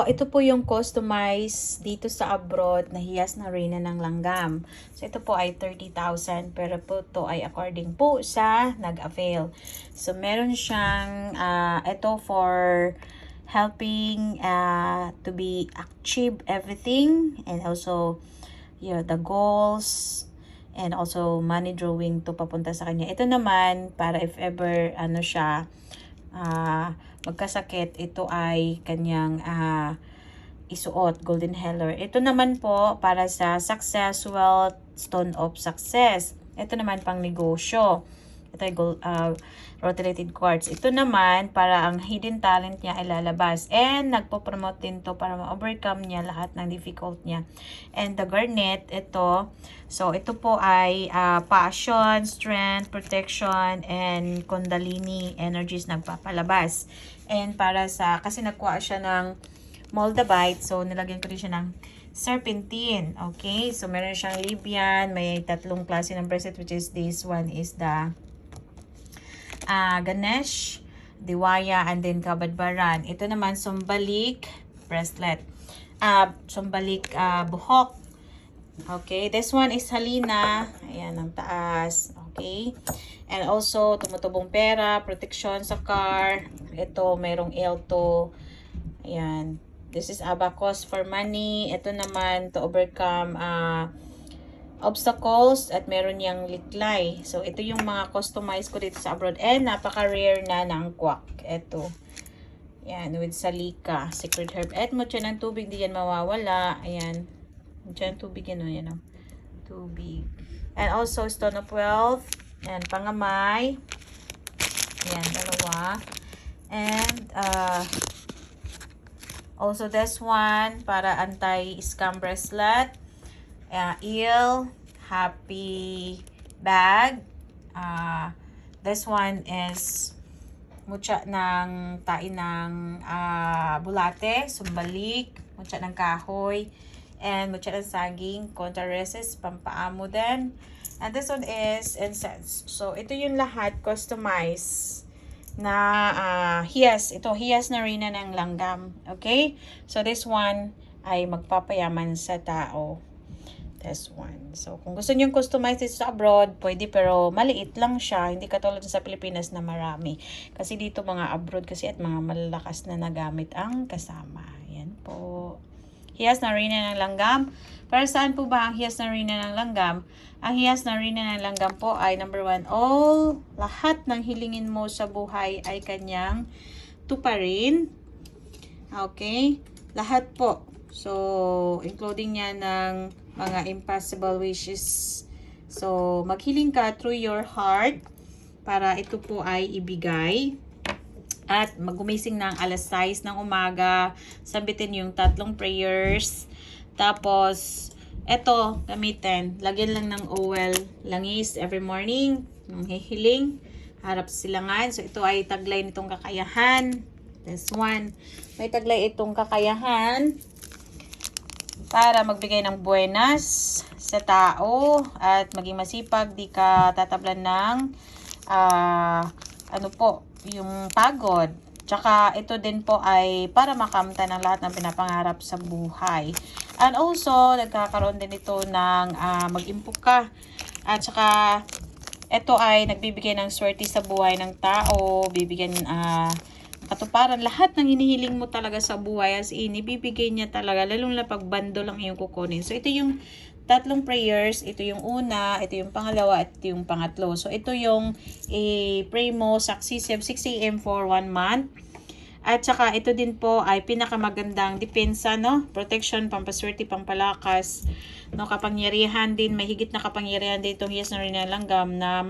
ito po yung customized dito sa abroad na hiyas na reyna ng langgam. So, ito po ay 30,000 pero po ito ay according po sa nag-avail. So, meron siyang ito for helping to be achieve everything and also the goals and also money drawing to papunta sa kanya. Ito naman para if ever siya magkasakit, ito ay kanyang isuot, golden heller. Ito naman po para sa success, wealth, stone of success. Ito naman pang negosyo. Ito ay rotated quartz. Ito naman para ang hidden talent niya ay lalabas. And nagpo-promote din to para ma-overcome niya lahat ng difficult niya. And the garnet, ito. So, ito po ay passion, strength, protection, and kundalini energies nagpapalabas. And para sa, kasi nagkuha siya ng moldavite, so nilagyan ko rin siya ng serpentine. Okay? So, meron siyang Libyan. May tatlong klase ng bracelet, which is this one is the Ganesh, Diwaya, and then Kabadbaran. Ito naman, Sumbalik bracelet. Sumbalik buhok. Okay, this one is Halina. Ayan, ang taas. Okay. And also, tumutubong pera, protection sa car. Ito, mayroong L2. Ayan. This is abacus for money. Ito naman, to overcome obstacles at meron niyang liklay. So, ito yung mga customized ko dito sa abroad. And napaka-rare na ng quack. Ito. Yan, with salika. Secret herb. At mo siya ng tubig, di yan mawawala. Ayan. Diyan, tubig yan o. Yan o. Tubig. And also, stone of wealth. And pangamay. Ayan, dalawa. And, also this one, para anti-scam bracelet. Eel, happy bag. This one is mutya ng tain ng bulate, sumbalik, mutya ng kahoy, and mutya ng saging, contra reses, pampaamo din. And this one is incense. So, ito yung lahat customized na hiyas. Ito, hiyas na reyna ng langgam. Okay? So, this one ay magpapayaman sa tao. This one. So, kung gusto niyo customize dito sa abroad, pwede, pero maliit lang siya. Hindi katulad sa Pilipinas na marami. Kasi dito mga abroad kasi at mga malalakas na nagamit ang kasama. Yan po. Hiyas na reyna ng langgam. Para saan po ba ang hiyas na reyna ng langgam? Ang hiyas na reyna ng langgam po ay number 1, lahat ng hilingin mo sa buhay ay kanyang tuparin. Okay? Lahat po. So, including niya ng mga impossible wishes. So, maghiling ka through your heart para ito po ay ibigay. At magumising ng alas 6 ng umaga, sabitin yung 3 prayers. Tapos, eto, gamitin. Lagyan lang ng oil, langis every morning. Nung hihiling, harap silangan. So, ito ay taglay nitong kakayahan. This one. May taglay itong kakayahan para magbigay ng buenas sa tao at maging masipag, di ka tatablan ng yung pagod. Tsaka ito din po ay para makamta ng lahat ng pinapangarap sa buhay. And also, nagkakaroon din ito ng mag-impok ka. At tsaka ito ay nagbibigay ng swerte sa buhay ng tao, bibigyan katuparan, lahat ng hinihiling mo talaga sa buhay as in, ibibigay niya talaga, lalong na pag bando lang yung kukunin. So, ito yung 3 prayers, ito yung una, ito yung pangalawa, at ito yung pangatlo. So, ito yung pray mo successive 6 AM for 1 month. At saka, ito din po ay pinakamagandang depensa, no? Protection, pampaswerte, pampalakas, no? Kapangyarihan din, may higit na kapangyarihan din itong hiyas na reyna ng langgam na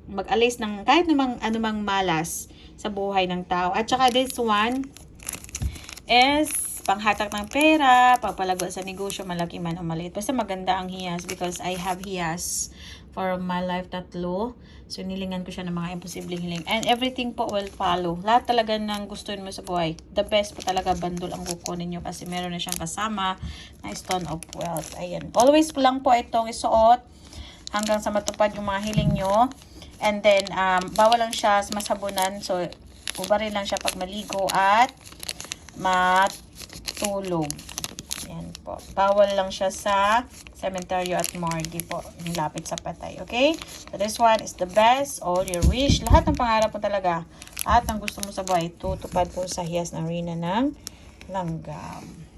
mag-alis ng kahit anumang malas sa buhay ng tao. At saka this one is panghatak ng pera, pagpalago sa negosyo, malaki man o maliit. Basta maganda ang hiyas because I have hiyas for my life 3. So, nilingan ko siya ng mga imposibleng hiling. And everything po will follow. Lahat talaga ng gustuin mo sa buhay. The best po talaga bundle ang kukunin nyo kasi meron na siyang kasama na stone of wealth. Ayan. Always po lang po itong isuot hanggang sa matupad yung mga hiling nyo. And then, bawal lang siya sa masabunan. So, ubarin lang siya pag maligo at matulog. Yan po. Bawal lang siya sa cemetery at morgue po. Yung lapit sa patay. Okay? So this one is the best. All your wish. Lahat ng pangarap mo talaga. At ang gusto mo sa buhay. Tutupad po sa hiyas ng reyna ng langgam.